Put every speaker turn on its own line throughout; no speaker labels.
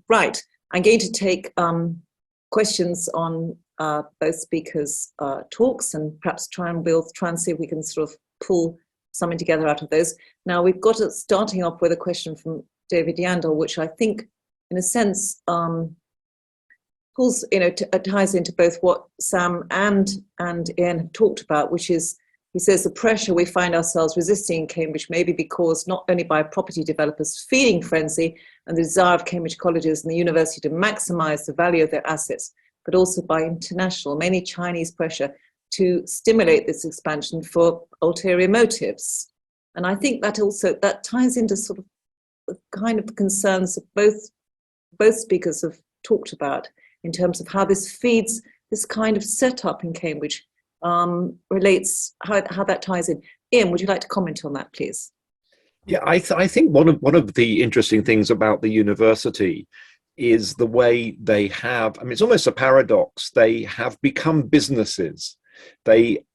Right, I'm going to take questions on both speakers' talks, and perhaps we'll try and see if we can sort of pull something together out of those. Now, we've got it starting off with a question from David Yandel, which I think, in a sense, pulls, ties into both what Sam and Ian have talked about, which is, he says, the pressure we find ourselves resisting in Cambridge may be caused not only by property developers' feeding frenzy and the desire of Cambridge colleges and the university to maximise the value of their assets, but also by international, mainly Chinese pressure to stimulate this expansion for ulterior motives. And I think that ties into sort of the kind of concerns that both speakers have talked about in terms of how this feeds this kind of setup in Cambridge, relates, how that ties in. Ian, would you like to comment on that, please?
Yeah, I think one of the interesting things about the university is the way they have, I mean, it's almost a paradox. They have become businesses. They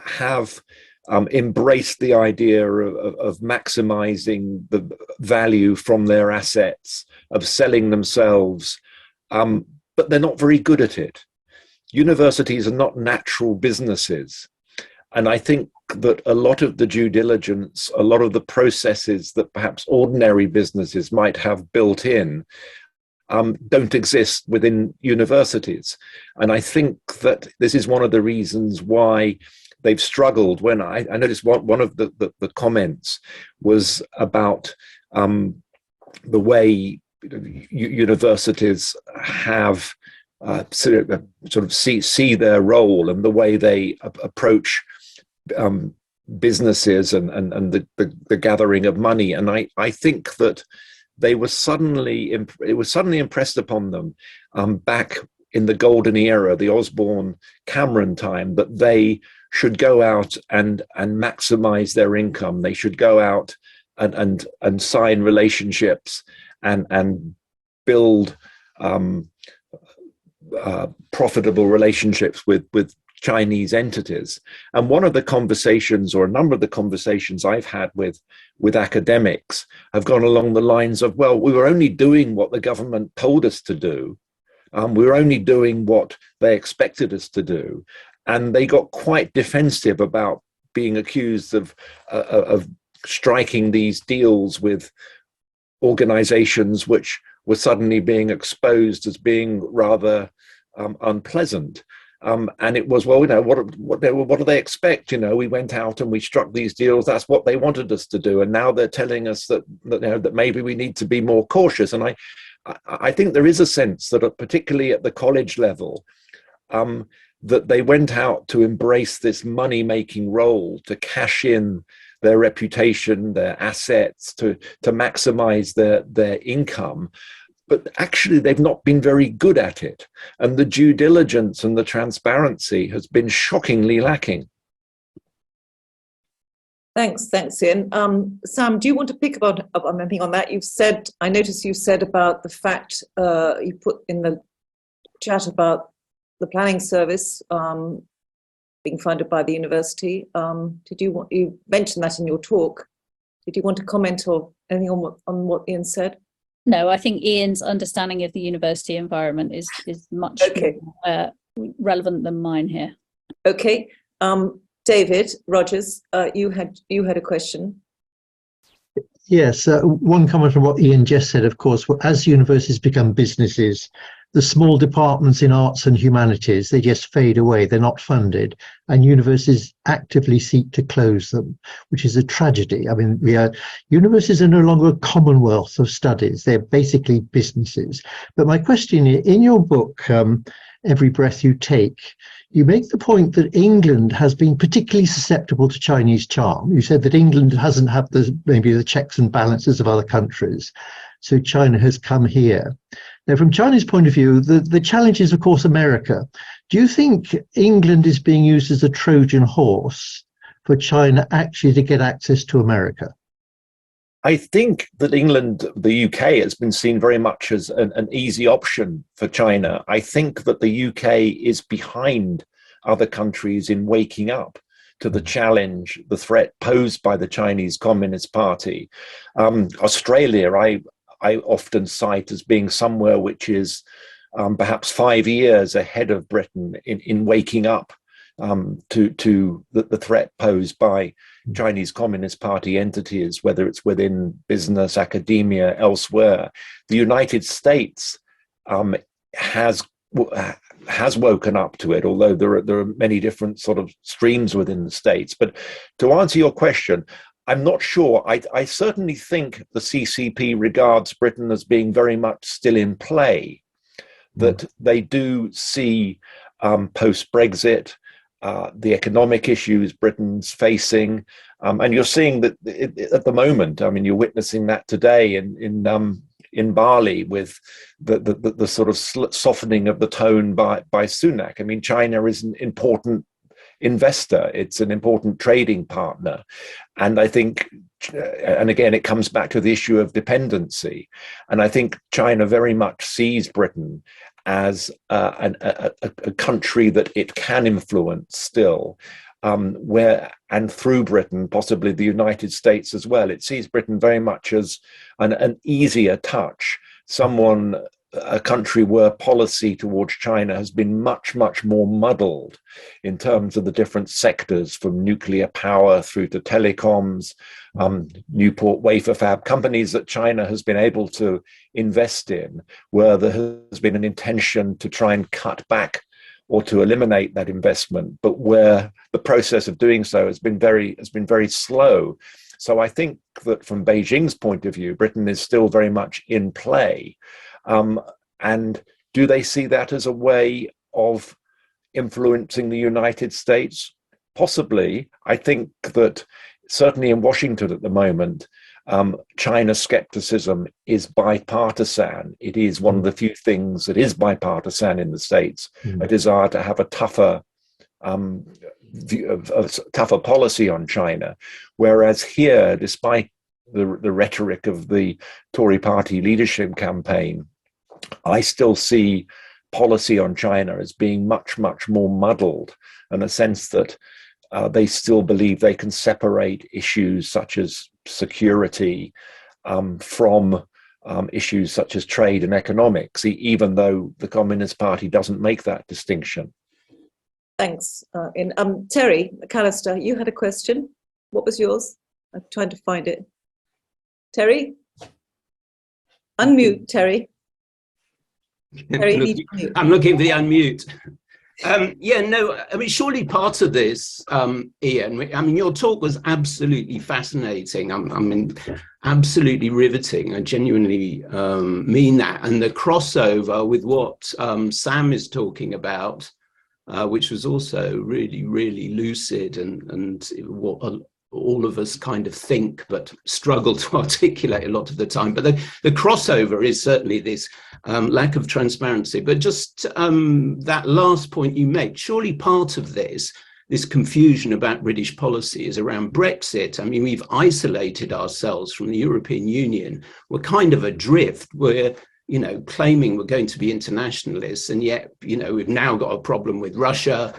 have embraced the idea of maximizing the value from their assets, of selling themselves, but they're not very good at it. Universities are not natural businesses. And I think that a lot of the due diligence, a lot of the processes that perhaps ordinary businesses might have built in, don't exist within universities. And I think that this is one of the reasons why they've struggled. When I noticed one of the comments was about the way universities have sort of see their role and the way they approach businesses and the gathering of money. And I think that it was suddenly impressed upon them back in the golden era, the Osborne Cameron time, that they should go out and maximize their income. They should go out and sign relationships and build profitable relationships with Chinese entities. And one of the conversations, or a number of the conversations I've had with academics, have gone along the lines of, well, we were only doing what the government told us to do. We were only doing what they expected us to do. And they got quite defensive about being accused of striking these deals with organizations which were suddenly being exposed as being rather unpleasant. And it was, well, what do they expect? We went out and we struck these deals. That's what they wanted us to do. And now they're telling us that maybe we need to be more cautious. And I think there is a sense that, particularly at the college level, that they went out to embrace this money-making role, to cash in their reputation, their assets, to maximize their income. But actually, they've not been very good at it. And the due diligence and the transparency has been shockingly lacking.
Thanks, Ian. Sam, do you want to pick up on anything on that? I noticed you said about the fact, you put in the chat about the planning service being funded by the university. You mentioned that in your talk. Did you want to comment or anything on what Ian said?
No, I think Ian's understanding of the university environment is much more relevant than mine here.
Okay, David Rogers, you had a question.
Yes, one comment on what Ian just said. Of course, as universities become businesses, the small departments in arts and humanities, they just fade away. They're not funded, and universities actively seek to close them, which is a tragedy. I mean, universities are no longer a commonwealth of studies. They're basically businesses. But my question is, in your book, Every Breath You Take, you make the point that England has been particularly susceptible to Chinese charm. You said that England hasn't had maybe the checks and balances of other countries, so China has come here. Now, from China's point of view, the challenge is, of course, America. Do you think England is being used as a Trojan horse for China actually to get access to America?
I think that England, the UK, has been seen very much as an easy option for China. I think that the UK is behind other countries in waking up to the challenge, the threat posed by the Chinese Communist Party. Australia, I often cite as being somewhere which is perhaps 5 years ahead of Britain in waking up to the threat posed by Chinese Communist Party entities, whether it's within business, academia, elsewhere. The United States has woken up to it, although there are many different sort of streams within the States. But to answer your question, I'm not sure. I certainly think the CCP regards Britain as being very much still in play, that they do see post-Brexit, the economic issues Britain's facing, and you're seeing that at the moment. I mean, you're witnessing that today in Bali with the sort of softening of the tone by Sunak. I mean, China is an important investor, it's an important trading partner, and I think, and again, it comes back to the issue of dependency, and I think China very much sees Britain as a country that it can influence still, where, and through Britain, possibly the United States as well. It sees Britain very much as an easier touch, a country where policy towards China has been much, much more muddled in terms of the different sectors, from nuclear power through to telecoms, Newport wafer fab, companies that China has been able to invest in, where there has been an intention to try and cut back or to eliminate that investment, but where the process of doing so has been very slow. So I think that from Beijing's point of view, Britain is still very much in play. And do they see that as a way of influencing the United States? Possibly. I think that certainly in Washington at the moment, China's skepticism is bipartisan. It is one of the few things that is bipartisan in the States, a desire to have a tougher tougher policy on China. Whereas here, despite the rhetoric of the Tory party leadership campaign, I still see policy on China as being much, much more muddled, in a sense that they still believe they can separate issues such as security from issues such as trade and economics, even though the Communist Party doesn't make that distinction.
Thanks. Terry McAllister, you had a question. What was yours? I'm trying to find it. Terry? Unmute, Terry. Terry,
I'm looking for the unmute. Yeah, no, I mean, surely part of this, Ian, I mean, your talk was absolutely fascinating. I mean, absolutely riveting. I genuinely mean that. And the crossover with what Sam is talking about, which was also really, really lucid and what all of us kind of think but struggle to articulate a lot of the time. But the crossover is certainly this lack of transparency. But just that last point you make, surely part of this confusion about British policy is around Brexit. I mean, we've isolated ourselves from the European Union. We're kind of adrift. We're, you know, claiming we're going to be internationalists, and yet, you know, we've now got a problem with Russia.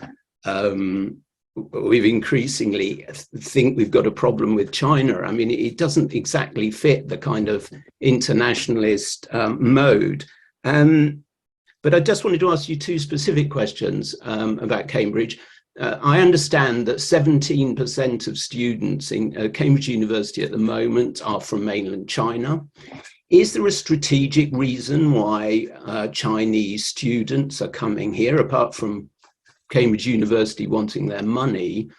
We've increasingly think we've got a problem with China. I mean, it doesn't exactly fit the kind of internationalist mode. But I just wanted to ask you two specific questions about Cambridge. I understand that 17% of students in Cambridge University at the moment are from mainland China. Is there a strategic reason why Chinese students are coming here, apart from Cambridge University wanting their money?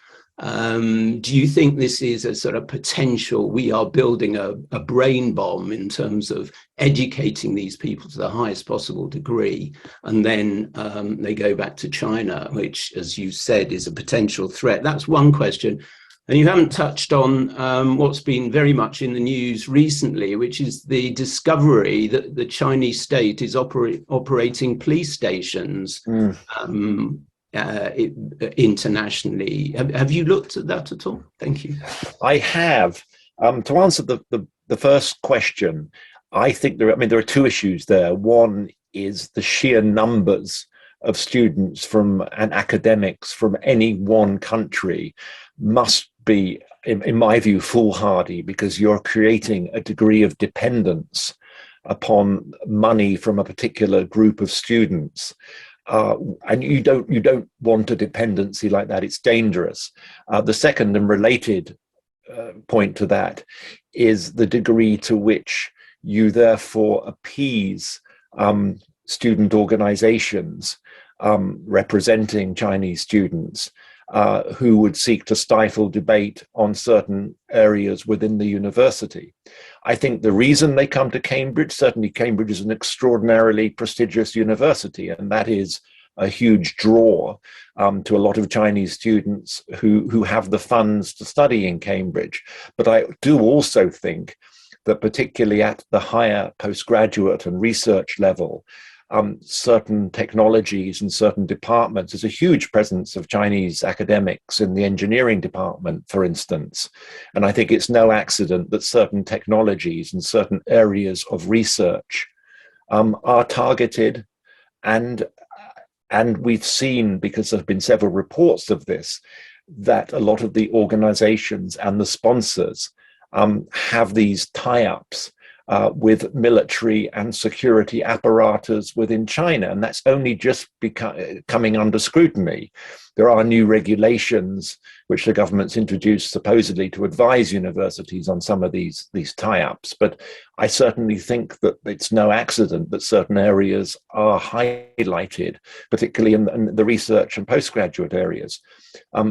Do you think this is a sort of potential, we are building a brain bomb in terms of educating these people to the highest possible degree, and then they go back to China, which, as you said, is a potential threat? That's one question. And you haven't touched on what's been very much in the news recently, which is the discovery that the Chinese state is operating police stations internationally. Have you looked at that at all? Thank you.
I have. To answer the first question, I think there are two issues there. One is the sheer numbers of students and academics from any one country must be, in my view, foolhardy, because you're creating a degree of dependence upon money from a particular group of students. And you don't want a dependency like that. It's dangerous. The second and related point to that is the degree to which you therefore appease student organizations representing Chinese students who would seek to stifle debate on certain areas within the university. I think the reason they come to Cambridge, certainly Cambridge is an extraordinarily prestigious university, and that is a huge draw to a lot of Chinese students who have the funds to study in Cambridge. But I do also think that particularly at the higher postgraduate and research level, certain technologies and certain departments, there's a huge presence of Chinese academics in the engineering department, for instance. And I think it's no accident that certain technologies and certain areas of research are targeted. And we've seen, because there have been several reports of this, that a lot of the organizations and the sponsors have these tie-ups with military and security apparatus within China, and that's only just coming under scrutiny. There are new regulations which the government's introduced supposedly to advise universities on some of these tie-ups, but I certainly think that it's no accident that certain areas are highlighted, particularly in the research and postgraduate areas.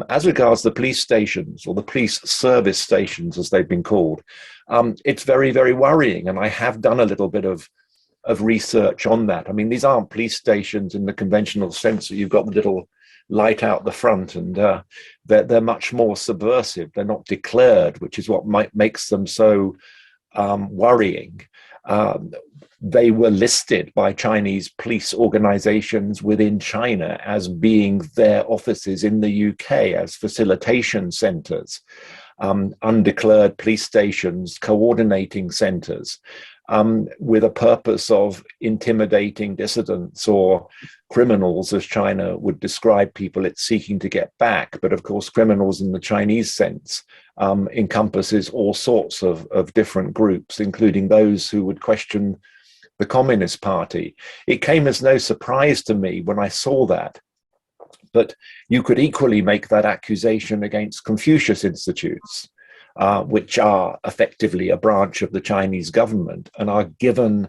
As regards the police stations, or the police service stations as they've been called, it's very, very worrying, and I have done a little bit of research on that. I mean, these aren't police stations in the conventional sense that you've got the little light out the front, and they're much more subversive. They're not declared, which is what makes them so worrying. They were listed by Chinese police organizations within China as being their offices in the UK, as facilitation centers, undeclared police stations, coordinating centers, with a purpose of intimidating dissidents or criminals, as China would describe people it's seeking to get back. But of course, criminals in the Chinese sense encompasses all sorts of different groups, including those who would question the Communist Party. It came as no surprise to me when I saw that. But you could equally make that accusation against Confucius Institutes, which are effectively a branch of the Chinese government and are given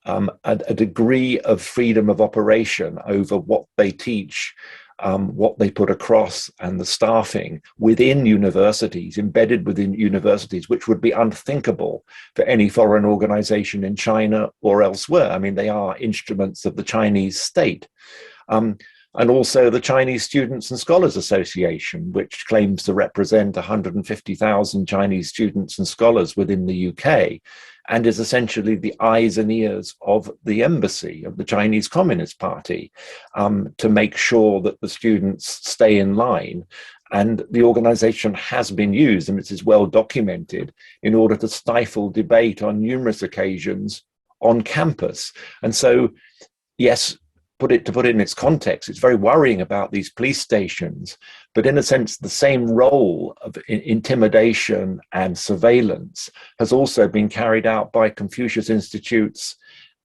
a degree of freedom of operation over what they teach, what they put across, and the staffing within universities, embedded within universities, which would be unthinkable for any foreign organization in China or elsewhere. I mean, they are instruments of the Chinese state. And also the Chinese Students and Scholars Association, which claims to represent 150,000 Chinese students and scholars within the UK, and is essentially the eyes and ears of the embassy of the Chinese Communist Party, to make sure that the students stay in line. And the organization has been used, and it is well documented, in order to stifle debate on numerous occasions on campus. And so, yes, to put it in its context, it's very worrying about these police stations, but in a sense, the same role of intimidation and surveillance has also been carried out by Confucius Institutes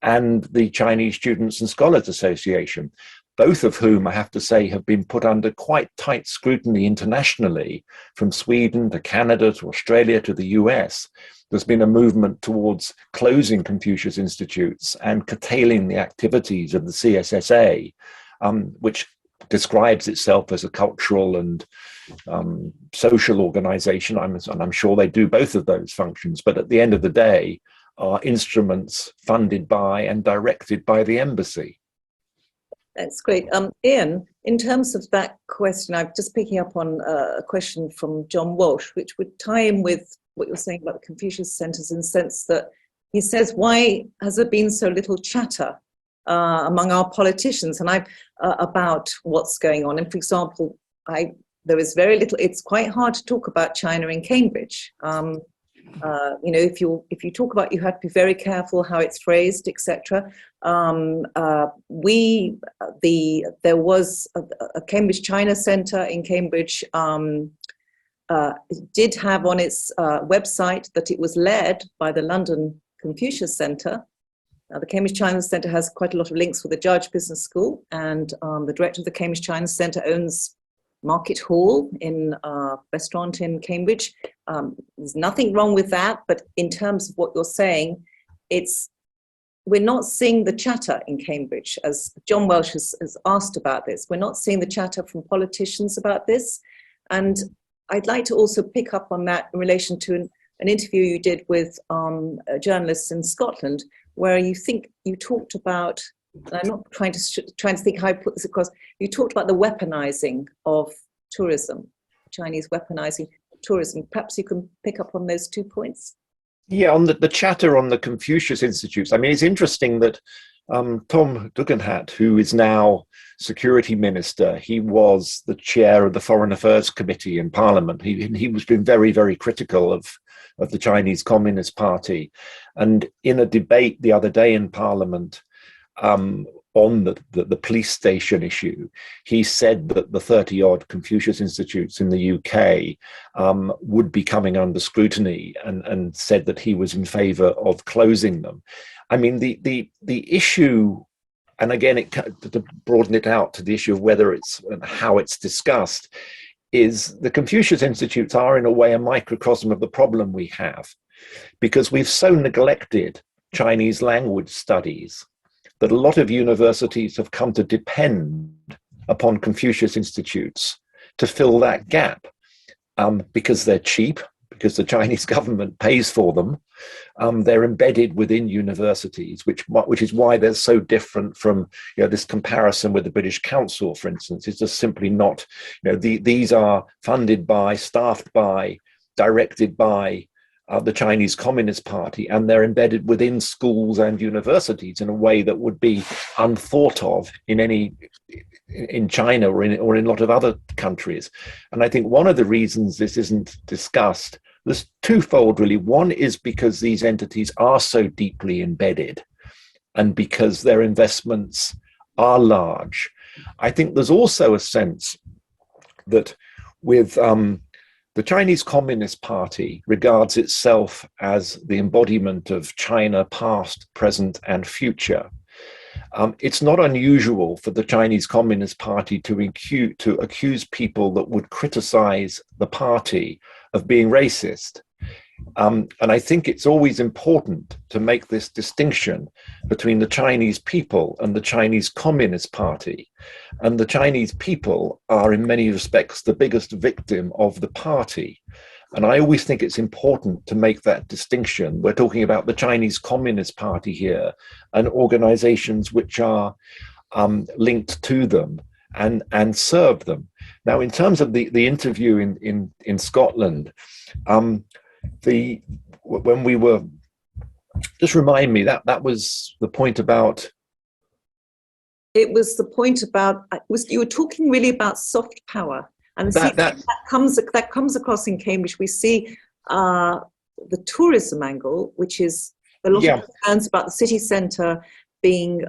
and the Chinese Students and Scholars Association, both of whom, I have to say, have been put under quite tight scrutiny internationally, from Sweden to Canada to Australia to the US. There's been a movement towards closing Confucius Institutes and curtailing the activities of the CSSA, which describes itself as a cultural and social organization. And I'm sure they do both of those functions, but at the end of the day, are instruments funded by and directed by the embassy.
That's great. Ian, in terms of that question, I'm just picking up on a question from John Walsh, which would tie in with what you're saying about the Confucius Centres, in the sense that he says, why has there been so little chatter among our politicians and about what's going on? And for example, there is very little. It's quite hard to talk about China in Cambridge. If you talk about, you have to be very careful how it's phrased, etc. There was a Cambridge China Centre in Cambridge. Did have on its website that it was led by the London Confucius Centre, Now, the Cambridge China Centre has quite a lot of links with the Judge Business School, and the director of the Cambridge China Centre owns Market Hall in a restaurant in Cambridge. There's nothing wrong with that, but in terms of what you're saying, we're not seeing the chatter in Cambridge, as John Welsh has asked about this. We're not seeing the chatter from politicians about this. And I'd like to also pick up on that in relation to an interview you did with journalists in Scotland, where you talked about, and I'm not trying to think how I put this across, you talked about the weaponizing of tourism, Chinese weaponizing tourism. Perhaps you can pick up on those 2 points.
Yeah, on the chatter on the Confucius Institutes. I mean, it's interesting that Tom Duganhat, who is now security minister, he was the chair of the Foreign Affairs Committee in Parliament. He was been very, very critical of the Chinese Communist Party. And in a debate the other day in Parliament on the police station issue, he said that the 30-odd Confucius Institutes in the UK would be coming under scrutiny, and said that he was in favour of closing them. I mean, the issue, and again, to broaden it out to the issue of whether it's and how it's discussed, is the Confucius Institutes are in a way a microcosm of the problem we have, because we've so neglected Chinese language studies that a lot of universities have come to depend upon Confucius Institutes to fill that gap, because they're cheap, because the Chinese government pays for them. They're embedded within universities, which is why they're so different from this comparison with the British Council, for instance. It's just simply not. These are funded by, staffed by, directed by the Chinese Communist Party, and they're embedded within schools and universities in a way that would be unthought of in China or in a lot of other countries. And I think one of the reasons this isn't discussed, there's twofold really. One is because these entities are so deeply embedded, and because their investments are large. I think there's also a sense that with the Chinese Communist Party regards itself as the embodiment of China past, present, and future. It's not unusual for the Chinese Communist Party to accuse people that would criticize the party of being racist. And I think it's always important to make this distinction between the Chinese people and the Chinese Communist Party. And the Chinese people are in many respects the biggest victim of the party. And I always think it's important to make that distinction. We're talking about the Chinese Communist Party here and organizations which are linked to them and serve them. Now, in terms of the interview in Scotland, when we were, just remind me, that was the point about.
It was the point about, you were talking really about soft power. And that comes across in Cambridge. We see the tourism angle, which is a lot of concerns about the city centre being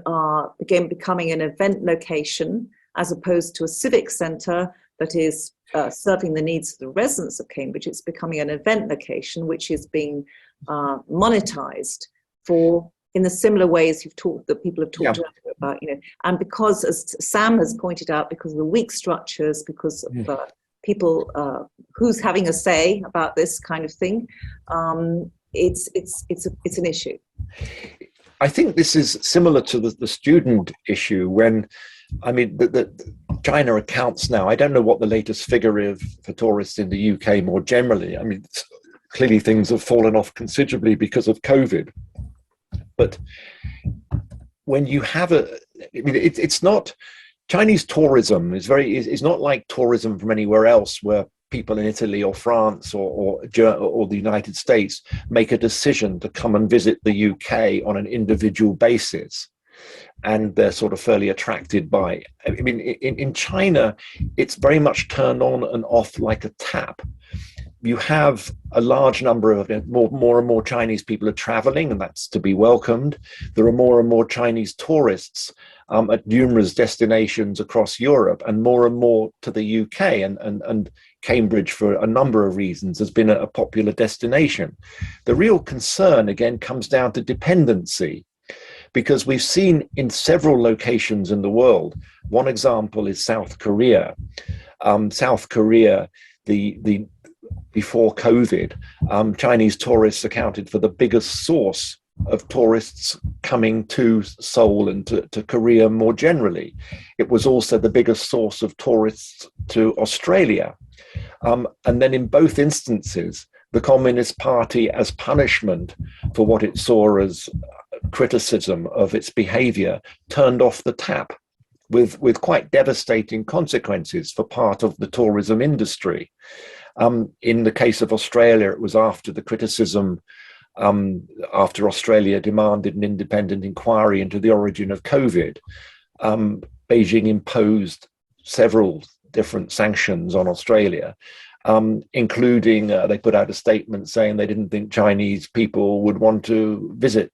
again becoming an event location as opposed to a civic centre that is serving the needs of the residents of Cambridge. It's becoming an event location which is being monetized for in the similar ways that people have talked about, and because, as Sam has pointed out, because of the weak structures, because of people who's having a say about this kind of thing, it's an issue.
I think this is similar to the student issue when, I mean, the China accounts now, I don't know what the latest figure is for tourists in the UK more generally. I mean, clearly things have fallen off considerably because of COVID. But when you have it's not, Chinese tourism is not like tourism from anywhere else where people in Italy or France or the United States make a decision to come and visit the UK on an individual basis. And they're sort of fairly attracted by. I mean, in China, it's very much turned on and off like a tap. You have a large number of more and more Chinese people are traveling, and that's to be welcomed. There are more and more Chinese tourists at numerous destinations across Europe, and more to the UK, and Cambridge, for a number of reasons, has been a popular destination. The real concern, again, comes down to dependency. because we've seen in several locations in the world. One example is South Korea. South Korea, before COVID, Chinese tourists accounted for the biggest source of tourists coming to Seoul and to Korea more generally. It was also the biggest source of tourists to Australia. And then in both instances, the Communist Party, as punishment for what it saw as criticism of its behavior, turned off the tap with quite devastating consequences for part of the tourism industry. In the case of Australia, it was after the criticism, after Australia demanded an independent inquiry into the origin of COVID. Beijing imposed several different sanctions on Australia, including they put out a statement saying they didn't think Chinese people would want to visit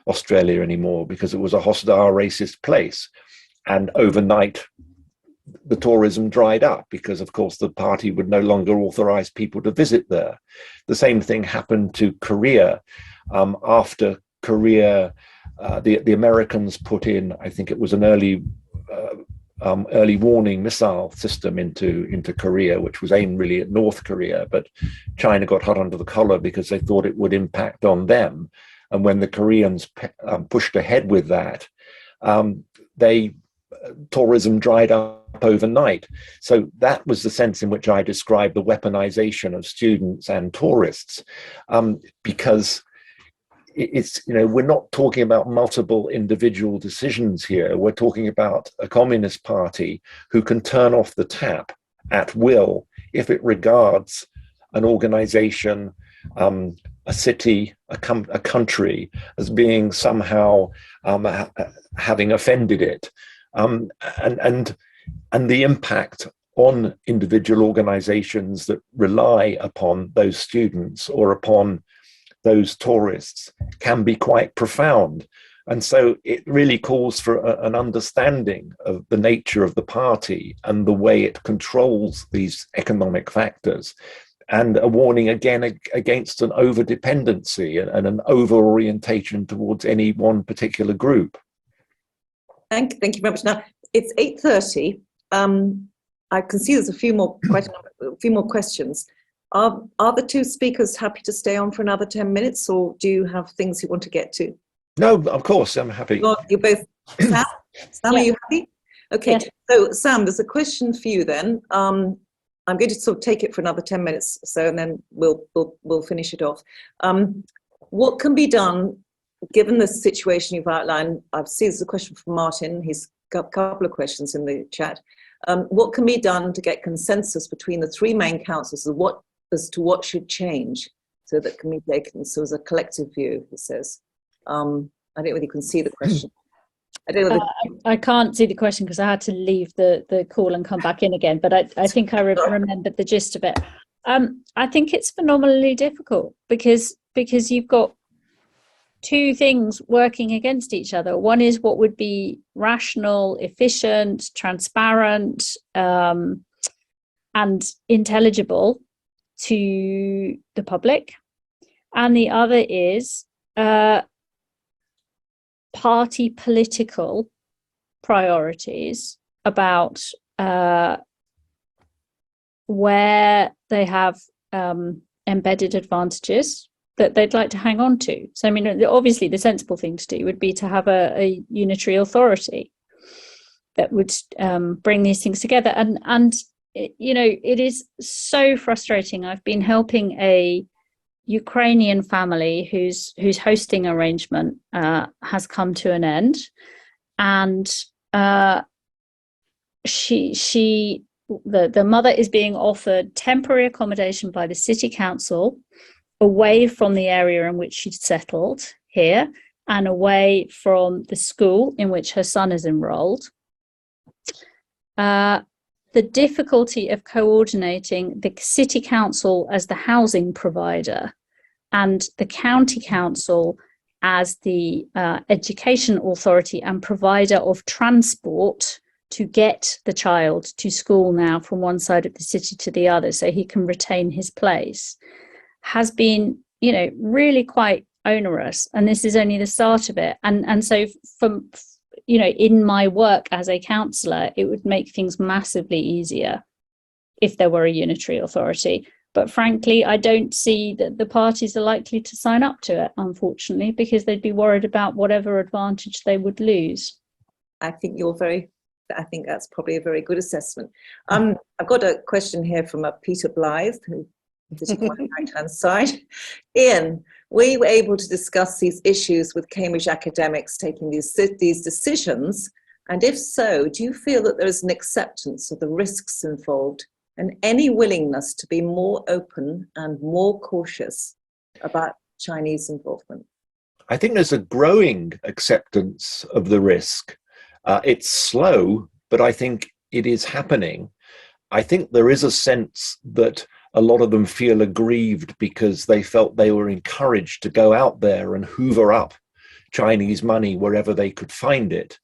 Australia anymore because it was a hostile, racist place. And overnight, the tourism dried up because, of course, the party would no longer authorize people to visit there. The same thing happened to Korea. After Korea, the Americans put in, I think it was an early warning missile system into Korea, which was aimed really at North Korea, but China got hot under the collar because they thought it would impact on them. And when the Koreans pushed ahead with that, tourism dried up overnight. So that was the sense in which I described the weaponization of students and tourists, because it's, we're not talking about multiple individual decisions here. We're talking about a communist party who can turn off the tap at will if it regards an organization, a city, a country as being somehow having offended it. And the impact on individual organizations that rely upon those students or upon those tourists can be quite profound. And so it really calls for an understanding of the nature of the party and the way it controls these economic factors, and a warning again against an over-dependency and an over-orientation towards any one particular group.
Thank you very much. Now, it's 8:30. I can see there's quite a few more questions. Are the two speakers happy to stay on for another 10 minutes, or do you have things you want to get to?
No, of course, I'm happy.
You're both, Sam, are you happy? Okay, yes. So Sam, there's a question for you then. I'm going to sort of take it for another 10 minutes, and then we'll finish it off. What can be done, given the situation you've outlined? I've seen there's a question from Martin. He's got a couple of questions in the chat. What can be done to get consensus between the three main councils as to what should change, so that can be taken so as a collective view? He says. I don't know whether you can see the question.
I can't see the question because I had to leave the call and come back in again, but I think I remembered the gist of it. I think it's phenomenally difficult because you've got two things working against each other. One is what would be rational, efficient, transparent, and intelligible to the public. And the other is party political priorities about where they have embedded advantages that they'd like to hang on to. So, I mean, obviously the sensible thing to do would be to have a unitary authority that would bring these things together. And it is so frustrating. I've been helping a Ukrainian family whose hosting arrangement has come to an end, and the mother is being offered temporary accommodation by the city council away from the area in which she'd settled here and away from the school in which her son is enrolled. The difficulty of coordinating the city council as the housing provider and the county council as the education authority and provider of transport to get the child to school now from one side of the city to the other so he can retain his place, has been, really quite onerous, and this is only the start of it. And so from, you know, in my work as a counsellor, it would make things massively easier if there were a unitary authority. But frankly, I don't see that the parties are likely to sign up to it, unfortunately, because they'd be worried about whatever advantage they would lose.
I think that's probably a very good assessment. I've got a question here from Peter Blythe, who is on my right-hand side. Ian, were you able to discuss these issues with Cambridge academics taking these decisions? And if so, do you feel that there is an acceptance of the risks involved and any willingness to be more open and more cautious about Chinese involvement?
I think there's a growing acceptance of the risk. It's slow, but I think it is happening. I think there is a sense that a lot of them feel aggrieved because they felt they were encouraged to go out there and hoover up Chinese money wherever they could find it.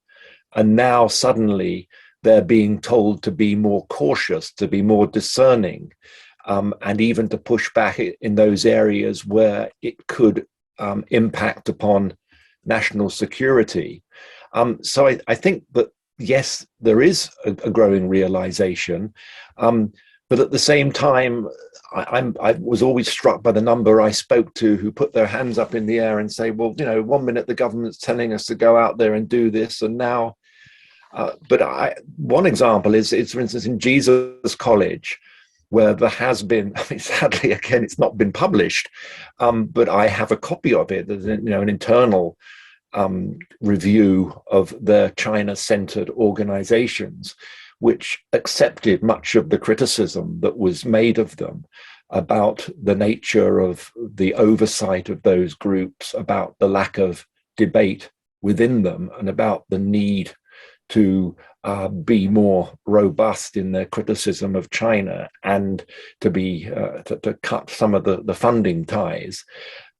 And now suddenly they're being told to be more cautious, to be more discerning, and even to push back in those areas where it could impact upon national security. So I think that, yes, there is a growing realization, but at the same time, I was always struck by the number I spoke to who put their hands up in the air and say, well, you know, 1 minute the government's telling us to go out there and do this, and now, one example is, for instance, in Jesus College, where there has been, I mean, sadly, again, it's not been published, but I have a copy of it. There's, you know, an internal review of their China-centered organizations, which accepted much of the criticism that was made of them about the nature of the oversight of those groups, about the lack of debate within them, and about the need to be more robust in their criticism of China and to be to cut some of the funding ties,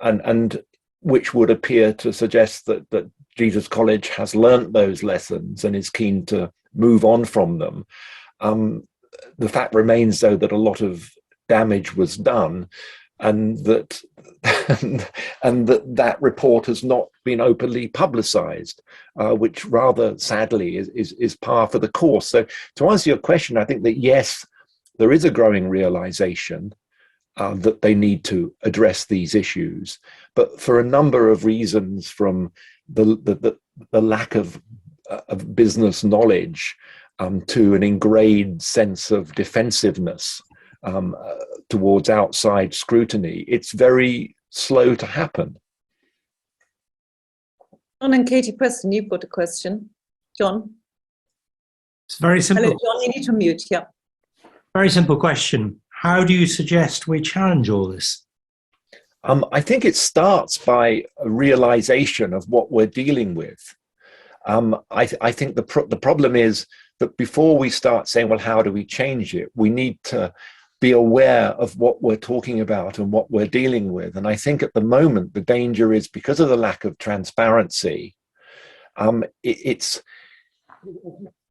and which would appear to suggest that Jesus College has learnt those lessons and is keen to move on from them. The fact remains, though, that a lot of damage was done, and that that report has not been openly publicized, which rather sadly is par for the course. So to answer your question, I think that yes, there is a growing realization that they need to address these issues, but for a number of reasons, from the lack of business knowledge to an ingrained sense of defensiveness towards outside scrutiny, it's very slow to happen.
John and Katie Preston, you've got a question. John?
It's very simple.
Hello, John, you need to mute, yeah.
Very simple question. How do you suggest we challenge all this?
I think it starts by a realization of what we're dealing with. I think the problem is that before we start saying, well, how do we change it, we need to be aware of what we're talking about and what we're dealing with. And I think at the moment, the danger is, because of the lack of transparency,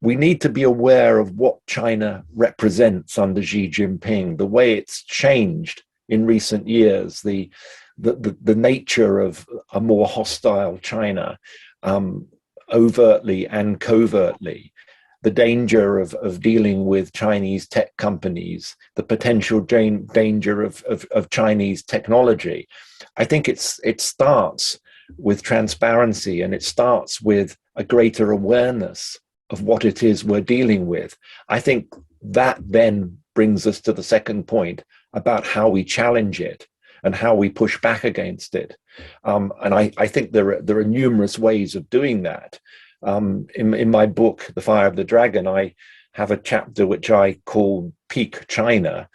we need to be aware of what China represents under Xi Jinping, the way it's changed in recent years, the nature of a more hostile China, overtly and covertly, the danger of dealing with Chinese tech companies, the potential danger of Chinese technology. I think it starts with transparency, and it starts with a greater awareness of what it is we're dealing with. I think that then brings us to the second point about how we challenge it and how we push back against it. And I think there are numerous ways of doing that. In my book, The Fire of the Dragon, I have a chapter which I call Peak China,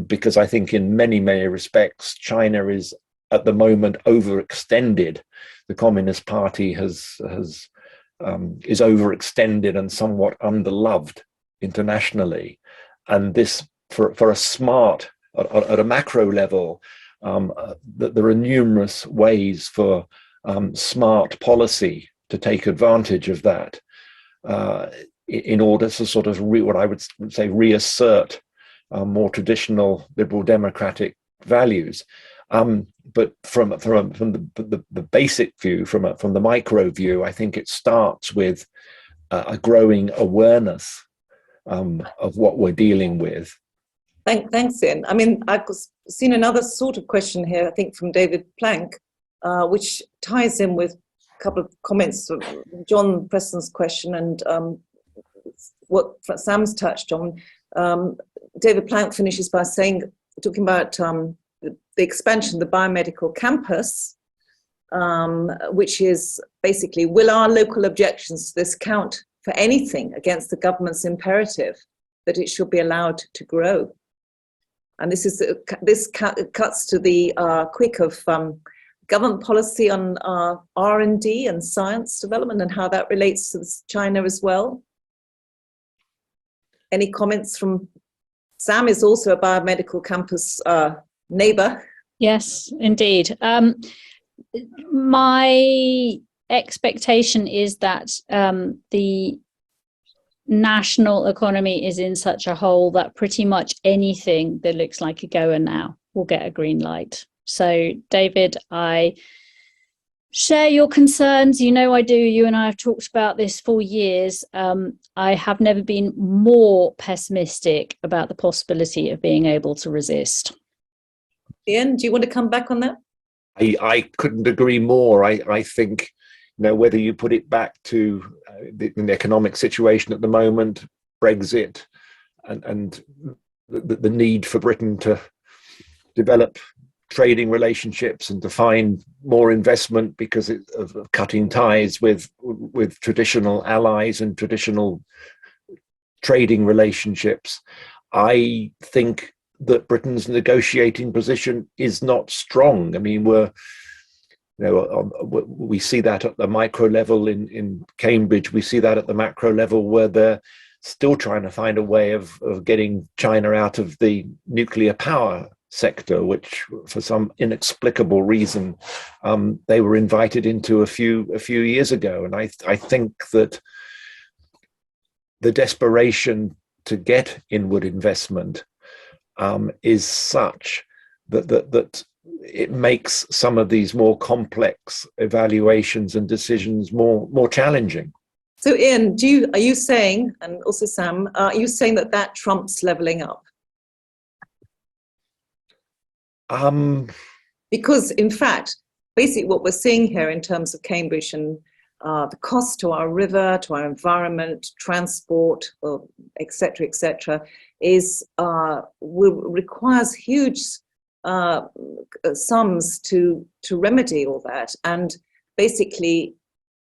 because I think in many, many respects, China is at the moment overextended. The Communist Party is overextended and somewhat underloved internationally. And this, for a smart, at a macro level, that there are numerous ways for smart policy to take advantage of that in order to sort of what I would say reassert more traditional liberal democratic values. But from the basic view, from the micro view, I think it starts with a growing awareness of what we're dealing with.
Thanks, Ian. I mean, I've seen another sort of question here, I think from David Plank, which ties in with a couple of comments of John Preston's question and what Sam's touched on. David Plank finishes by talking about the expansion of the biomedical campus, which is basically, will our local objections to this count for anything against the government's imperative that it should be allowed to grow? And this cuts to the quick of government policy on R&D and science development and how that relates to China as well. Any comments from Sam? Is also a biomedical campus neighbour.
Yes, indeed. My expectation is that the national economy is in such a hole that pretty much anything that looks like a goer now will get a green light. So, David, I share your concerns. You know I do. You and I have talked about this for years. I have never been more pessimistic about the possibility of being able to resist.
Ian, do you want to come back on that?
I couldn't agree more. I think, whether you put it back to the economic situation at the moment, Brexit, and the need for Britain to develop trading relationships and to find more investment because of cutting ties with traditional allies and traditional trading relationships. I think that Britain's negotiating position is not strong. I mean, we see that at the micro level in Cambridge. We see that at the macro level where they're still trying to find a way of getting China out of the nuclear power sector, which for some inexplicable reason they were invited into a few years ago. And I think that the desperation to get inward investment is such that it makes some of these more complex evaluations and decisions more challenging.
So, Ian, are you saying, and also Sam, are you saying that trumps levelling up? Because, in fact, basically what we're seeing here in terms of Cambridge and the cost to our river, to our environment, transport, et cetera, is requires huge sums to remedy all that. And basically,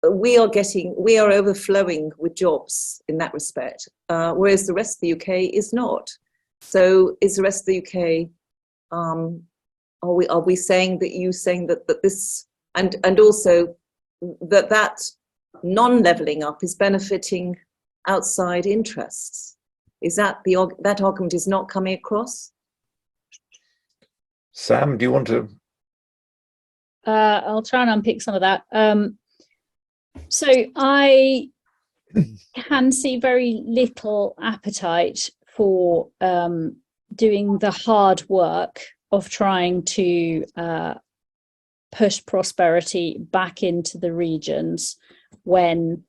we are overflowing with jobs in that respect, whereas the rest of the UK is not. So, is the rest of the UK? Are we saying that this and also that non-levelling up is benefiting outside interests? Is that that argument is not coming across?
Sam, do you want to?
I'll try and unpick some of that. So I can see very little appetite for doing the hard work of trying to push prosperity back into the regions when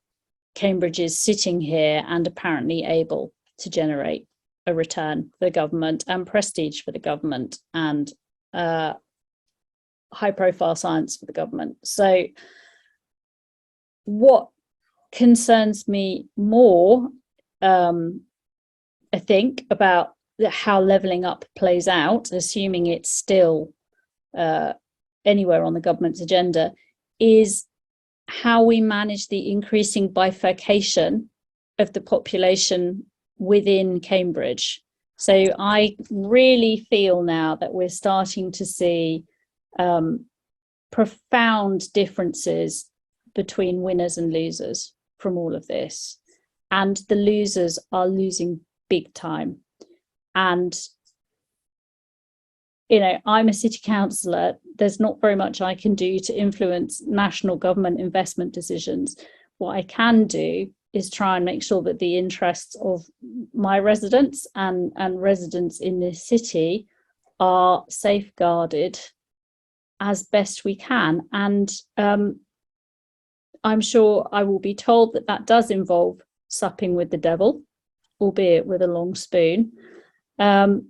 Cambridge is sitting here and apparently able to generate a return for the government and prestige for the government and high profile science for the government. So what concerns me more, I think, about how levelling up plays out, assuming it's still anywhere on the government's agenda, is how we manage the increasing bifurcation of the population within Cambridge. So I really feel now that we're starting to see profound differences between winners and losers from all of this. And the losers are losing big time. And, I'm a city councillor. There's not very much I can do to influence national government investment decisions. What I can do is try and make sure that the interests of my residents and residents in this city are safeguarded as best we can. And I'm sure I will be told that that does involve supping with the devil, albeit with a long spoon. I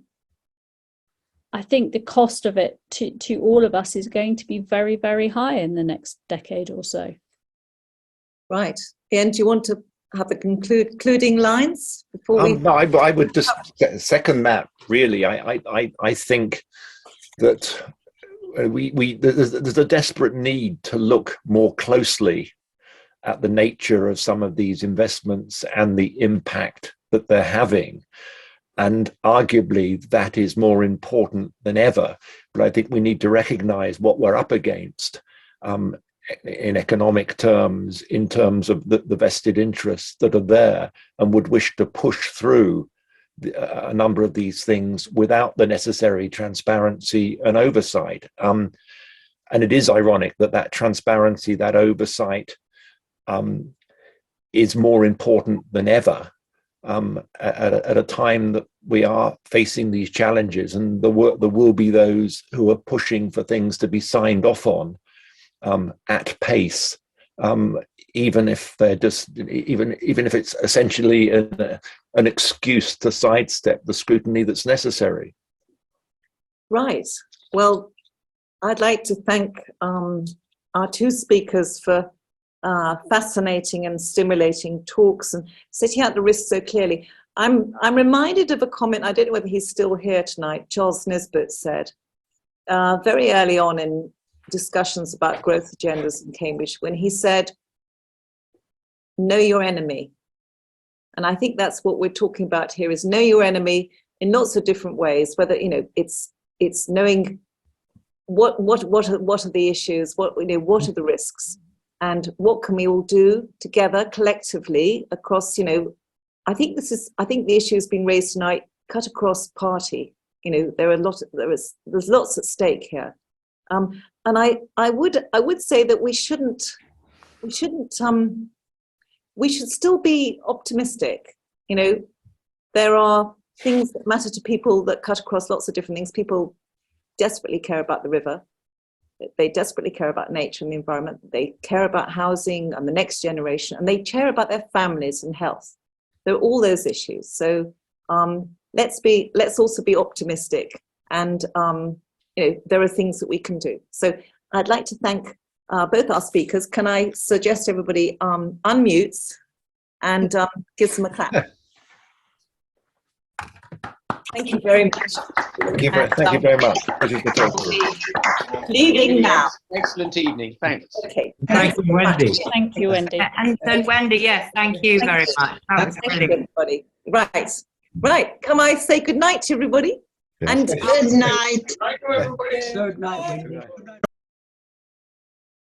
think the cost of it to all of us is going to be very, very high in the next decade or so.
Right. Ian, do you want to have the concluding lines before we?
No, I would just second that. Really, I think that there's a desperate need to look more closely at the nature of some of these investments and the impact that they're having. And arguably that is more important than ever. But I think we need to recognize what we're up against in economic terms, in terms of the vested interests that are there and would wish to push through a number of these things without the necessary transparency and oversight. And it is ironic that transparency, that oversight is more important than ever. At a time that we are facing these challenges, and there will be those who are pushing for things to be signed off on at pace, even if they're even if it's essentially an excuse to sidestep the scrutiny that's necessary.
Right. Well, I'd like to thank our two speakers for fascinating and stimulating talks and setting out the risks so clearly. I'm reminded of a comment, I don't know whether he's still here tonight, Charles Nisbet said very early on in discussions about growth agendas in Cambridge, when he said, know your enemy. And I think that's what we're talking about here, is know your enemy in lots of different ways, whether, you know, it's knowing what are the issues, what are the risks, and what can we all do together collectively across, you know, I think the issue has been raised tonight, cut across party. You know, there's lots at stake here. And I would say that we should still be optimistic. You know, there are things that matter to people that cut across lots of different things. People desperately care about the river. They desperately care about nature and the environment. They care about housing and the next generation, and they care about their families and health. There are all those issues. So let's also be optimistic, and you know, there are things that we can do. So I'd like to thank both our speakers. Can I suggest everybody unmutes and gives them a clap? Thank you very much.
Thank you very much.
Leaving now.
Excellent evening. Thanks.
Okay.
Thank you, Wendy.
Thank you, Wendy.
And Wendy, yes, thank you very much. That was
Thank you,
brilliant.
everybody. Right. Can I say good night to everybody?
Yes.
And
Good night.
Good night, everybody. Good night.